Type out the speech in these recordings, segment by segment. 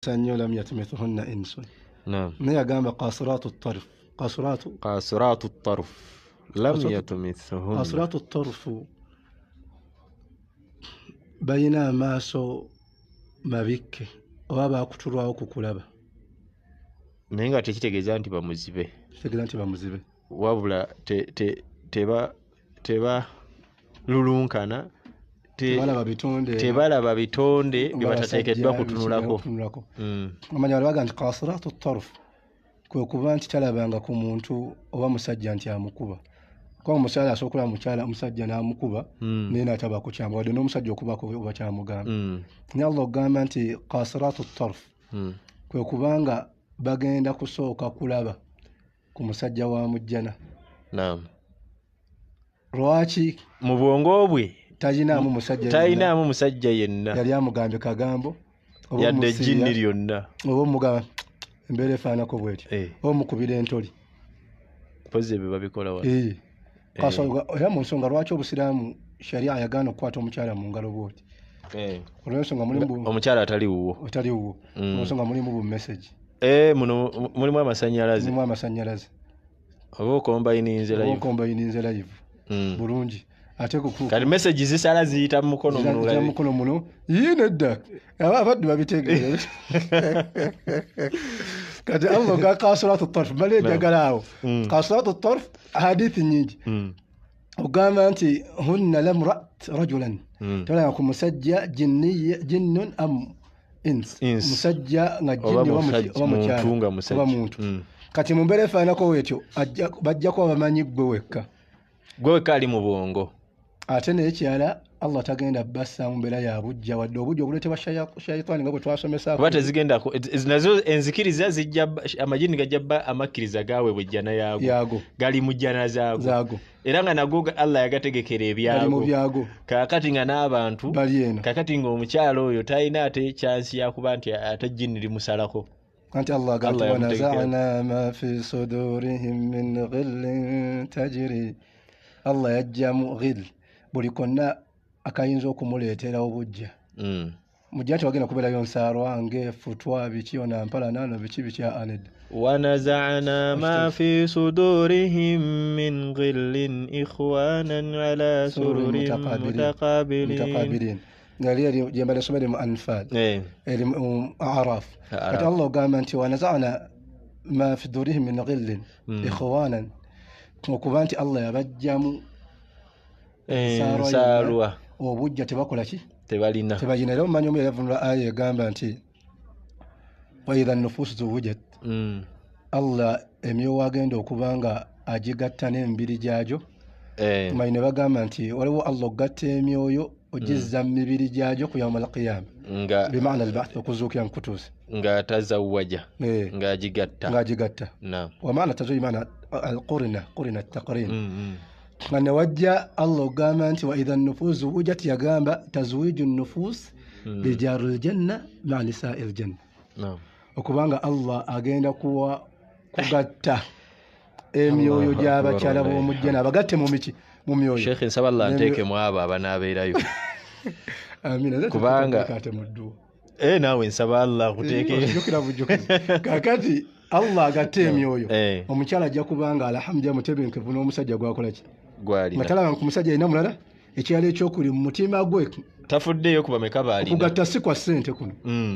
sanyo lam yatmithunna insun. Naam. Naye agamba qasiratu at-tarf. Qasiratu at-tarf lam yatmithunna. Qasiratu at-tarf bayina amaaso mabikke oba baakutulwawo kukulaba. Naye nga tekitegeeza nti bamuzibe. Kitegeeza nti bamuzibe. Wabula teba lulunkana tebalaba bitonde bye batateekeddwa kutunulako. Amanya walaga nti qasiratu at-tarf kwe kuba nti talabanga ku muntu oba musajja nti amukuba. Kwa omukyala asobola mukyala omusajja n'amukuba naye n'ataba ku kyamba wadde n'omusajja okubako oba kyamugamba. Naye Allah ogamba nti qasiratu at-tarf kwe kubanga bagenda kusooka kulaba ku musajja wa mujjana. Naam. Lwaki mu bwongo bwe talinamu musajja yenna yali amugambye kagambo yadde ejjinni lyonna oba omugamba embeera efaanako bwetyo oba omukubira entoli pozi ebyo babikola wano. Era mu nsonga lwaki obusiraamu sharia yagaana okukwata omukyala mu ngalo bwoti. Olw'ensonga omukyala atali wuwo mu nsonga mulimu bu message. Muno mulimu amasannyalaze oba okombayininze live bulungi ate kati message zisala ziyita mu mukono muno nedda abaddu babitegeera. Kati Allah ga qasiratu at-tarf bale jagalaawo qasiratu at-tarf hadithi nyingi ogamba nti hunna lamrat rajulan tala ku musajja jinnun am ins musajja nga jinni oba muntu. Kati mu mbeera efaanako wetyo bajja kuba bamanyi gwe wekka ali mu bwongo. Ate n'ekyala Allah tagenda bassa mu mbeera ya bujja wadde obujja obuleetebwa shayitaani nga bwe twasomesaako. Kuba tezigendako nazo enzikiriza zijja amajini gajja amakkiriza gaawe bwejjana yaago gali mu jjana zaago era nga nago Allah yagategekera ebyago. Kaakati nga n'abantu kaakati ng'omukyalo oyo talina ate chansi yakuba nti ate jjini limusalako. Anti Allah agamba wanaza'na ma fi sudurihim min ghillin tajri. Allah yajjamu ghill buli konna akayinza okumuleetera obujja. Mujja nti wagenda kubeerayo nsaalwa ng'effutwa biki onampala nano biki aned. Wanaza'na ma fi sudurihim min ghillin ikhwanan ala sururin mutaqabilin. Ngali jemba nasomere mu Anfal eri mu A'raf. Kati Allah ogamba nti wanaza'na ma fi sudurihim min ghillin ikhwanan okuba nti Allah yabajjamu ensaalwa obujja tebakola ki tebalina. Era omumanyi omu yavunula aya egamba nti wa idha nufusu zuwujat Allah emyoyo agenda okuba nga agigatta n'emibiri gyagyo. Tumanyi ne bagamba nti waliwo Allah ogatta emyoyo ogizza mu mibiri gyagyo ku yawmal qiyama bimaana al-ba'th okuzuukira mu kutuusa nga tazawwaja nga agigatta. Wa maana tazawwuj maana al-qurina at-taqrin. Nga ne wajja Allah ogamba nti wa idha nufusu zuwujat yagamba tazwiju nufus bijaril janna ma'a nisa'il janna. Okubanga Allah agenda kugatta emyoyo gy'abakyala b'omujjana abagatte mu myoyo. Sheikh nsaba Allah nteeke mu abo abanaabeerayo. Amina. Kubanga naawe nsaba Allah kuteeke kakati Allah agatte emyoyo omukyala ajja kubanga alhamdulillah mutebenkevu n'omusajja gwakola ki gwalina. Matalaba ku musajja alina mulala ekyalo ekyokuli mu mutima gwe tafuddeyo kuba meka baalina kugatta si kwa ssente kuno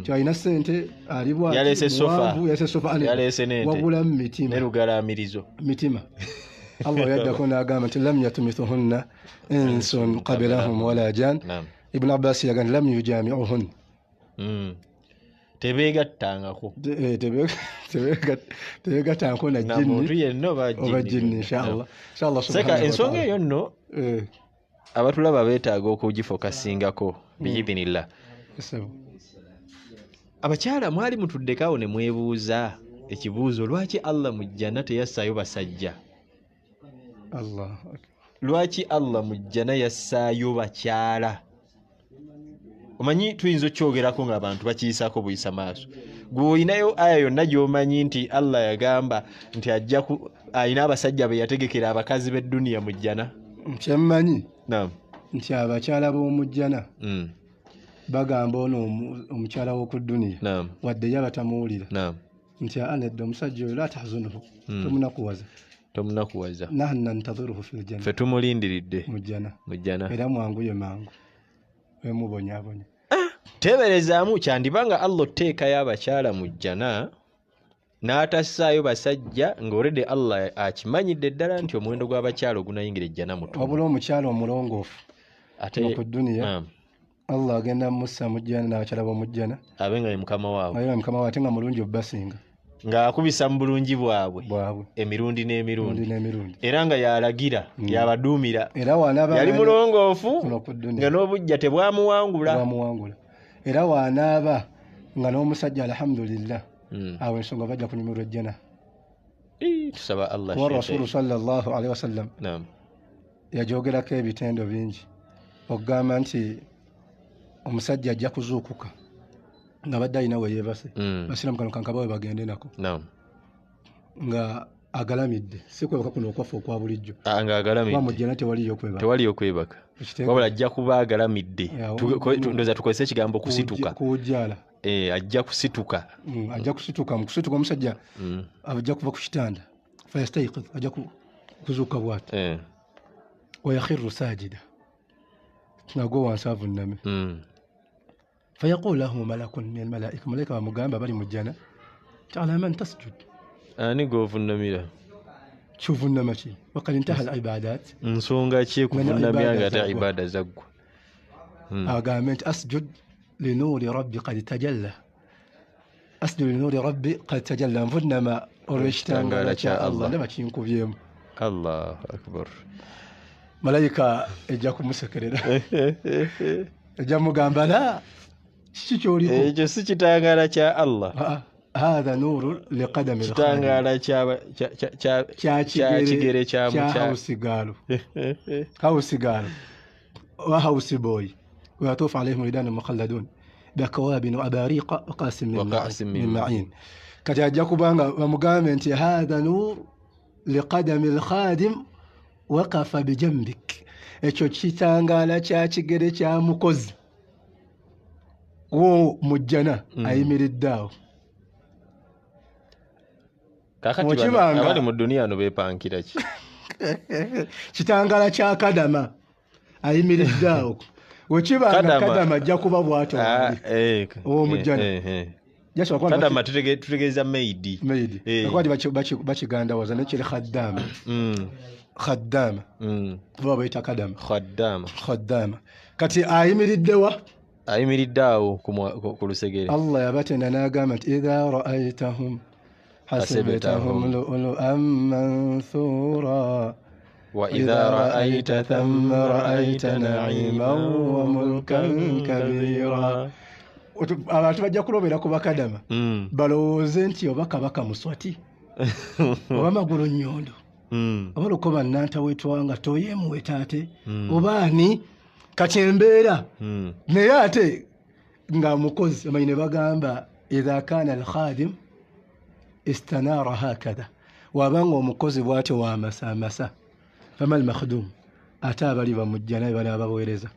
kyalina ssente alibwa yaleese sofa wabula mu mitima nerugalaamirizo mitima. Allah yaddako n'agamba nti lam yatumithunna insun qablahum wala jan. Ibn Abbas yagamba lam yujami'uhun tebeegattangako tebeegattangako na jinni oba jinni inshallah. Seka ensonga eyo nno abatulaba beetaaga okugifokasingako biidhinillah. Abakyala mwali mutuddekaawo ne mwebuuza ekibuuzo lwaki Allah mu jjana teyassaayo basajja? Lwaki Allah mu jjana yassaayo bakyala? Omanyi tuyinza okyogerako ng'abantu bakiyisaako buyisa maaso. Gwe olinayo aya yonna gy'omanyi nti Allah yagamba nti alina abasajja be yategekera abakazi b'edduniya mu jjana. Kyemmanyi nti abakyala b'omu jjana bagamba ono omukyala w'oku dduniya wadde yaba tamuwulira nti anedda omusajja oyo la tahzunuhu tomunakuwaza nahnu nantadhiruhu fil janna ffe tumulindiridde mujjana era mwanguye mangu wemubonyaabonya teeberezaamu kyandibanga Allah otteekayo abakyala mu jjana n'atassaayo basajja ng'olredde Allah akimanyidde ddala nti omuwendo gw'abakyala ogunayingira ejjana mutono wabula omukyala omulongoofu ate ku dduniya Allah agenda mussa mu jjana n'abakyala b'omujjana abe nga ye mukama waabwe ate nga mulungi obbasinga ng'akubisa mu bulungi bwabwe emirundi n'emirundi era nga yalagira yabaduumira yali mulongoofu nga n'obujja tebwamuwangula era waanaaba nga n'omusajja alhamdulillah awo ensonga bajja kunyumirwa ejjana tusaba Allah wa rasulu sallallahu alaihi wasallam yajogerako ebitendo bingi okugamba nti omusajja ajja kuzuukuka nga badde alina we yeebase basiramu kano kankabawe bagende nako nga agalamidde si kwebaka kuno okwafa okwa bulijjo nga agalamidde mujjana tewaliyo kwebaka wabula ajja kuba agalamidde ndoza tukozesa ekigambo kusituka kuwujjaala ajja kusituka mu kusituka omusajja ajja kuva ku kitanda fayastayqiz ajja kuzuuka bw'ati wayakhiru sajida nagwo wansi avunname فيقول له ملك من الملائكة ملائكة ومقام بابا مجانا على من تسجد أنا قوف النميرة شوفوا النمشي وقد انتهى العبادات نسونغا تشيكو النميرة غدا عبادة زقو قامت أسجد لنور ربي قد تجلى أسجد لنور ربي قد تجلى فنما أرشتان قال شاء الله لما تشينكو بيهم الله أكبر ملائكة إجاكم مسكرين إجاكم قام لا ekyo si kitangaala kya Allah هذا نور لقدم kitangaala kya kigere kya هاوسيغالو وهاوسي بوي ويطوف عليهم ولدان مخلدون بكواب وأباريق وقاسم من معين kati ajja kubanga bamugambe nti هذا نور لقدم الخادم وقف بجنبك ekyo kitangaala kya kigere kya mukozi wo mujjana ayimiridde awo kakati abali mu duniya no beepankira ki kitangala kya kadama ayimiridde awo wekibanga kadama ajja kuba bw'ato owo mujjana kadama tutegeeza meidi akwati bakigandawaza nekiri khaddama oba bayita kadama khaddama kati ayimiriddewa ayimiridde awo ku lusegere Allah yabatenda n'agamba nti idha ra'aytahum hasibtahum lu'lu'an manthura wa idha ra'ayta thamma ra'ayta na'iman wa mulkan kabira abantu bajja kulobera ku bakadama balowooze nti oba kabaka muswati oba magulu nnyondo oba lukoba nnanta wetwanga toyemuwetaate oba ani kati embeera naye ate nga mukozi amanyi ne bagamba idha kana alkhadim istanara hakadha wabanga omukozi bw'atyo wamasamasa fama almakhdum ate abali bamujjana bali abaweereza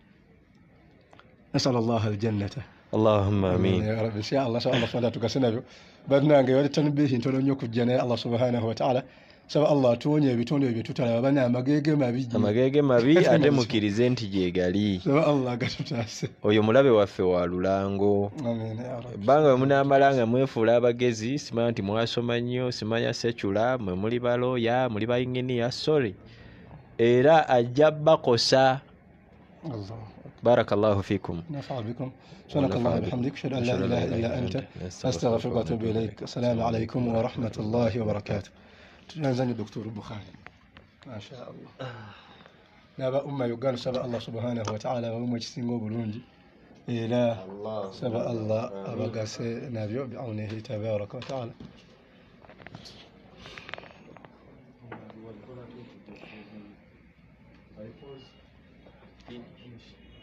nasala allah aljannata allahumma amin ya rabbi inshallah subhanahu tugase nabyo bannange wali tanbihi ntono nnyo kujja naye allah subhanahu wa ta'ala saba Allah tuonye ebitonde ebyo tutalaba bana amagege mabi ate mukirize nti gyegali saba Allah gatutaase oyo mulabe waffe wa lulango amen ya rabbi banga munamalanga mwefuula abagezi simanya nti mwasoma nnyo simanya secula mwe muli baloya muli bayinginiya sorry era ajja bakosa Allah barakallahu fikum nafa'a bikum subhanakallah bihamdika ashhadu an la ilaha illa anta astaghfiruka wa atubu ilaik assalamu alaykum wa rahmatullahi wa barakatuh تنزل الدكتور البخاري ما شاء الله نبا أمة يقال سبع الله سبحانه وتعالى وأمة يسينغو بلونجي إله سبع الله أبقى نبيو بعونه تبارك وتعالى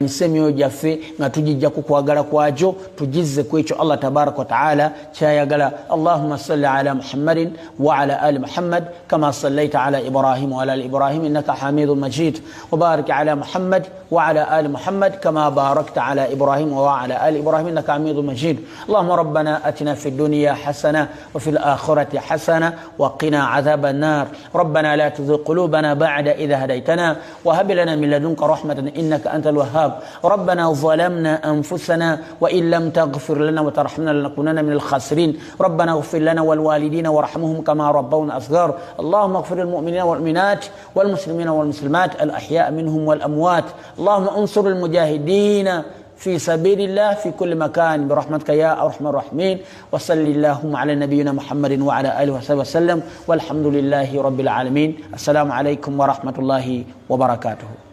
Misemyo jaffe nga tujijja kukwagala kwajo tujizze kwecho Allah tabarak wa taala chayagala. Allahumma salli ala Muhammadin wa ala ali Muhammad kama sallaita ala Ibrahim wa ala ali Ibrahim innaka Hamidum Majid wa barik ala Muhammad wa ala ali Muhammad kama barakta ala Ibrahim wa ala ali Ibrahim innaka Hamidum Majid. Allahumma rabbana atina fid dunya hasana wa fil akhirati hasana wa qina adhaban nar. Rabbana la tuzigh qulubana ba'da idh hadaytana wa hab lana min ladunka rahmatan innaka antal wahhab. ربنا ظلمنا أنفسنا وإن لم تغفر لنا وترحمنا لنكونن من الخاسرين. ربنا اغفر لنا والوالدين وارحمهم كما ربونا صغار. اللهم اغفر للمؤمنين والمؤمنات والمسلمين والمسلمات الأحياء منهم والأموات. اللهم انصر المجاهدين في سبيل الله في كل مكان برحمتك يا أرحم الراحمين. وصل اللهم على نبينا محمد وعلى آله وصحبه وسلم والحمد لله رب العالمين. السلام عليكم ورحمة الله وبركاته.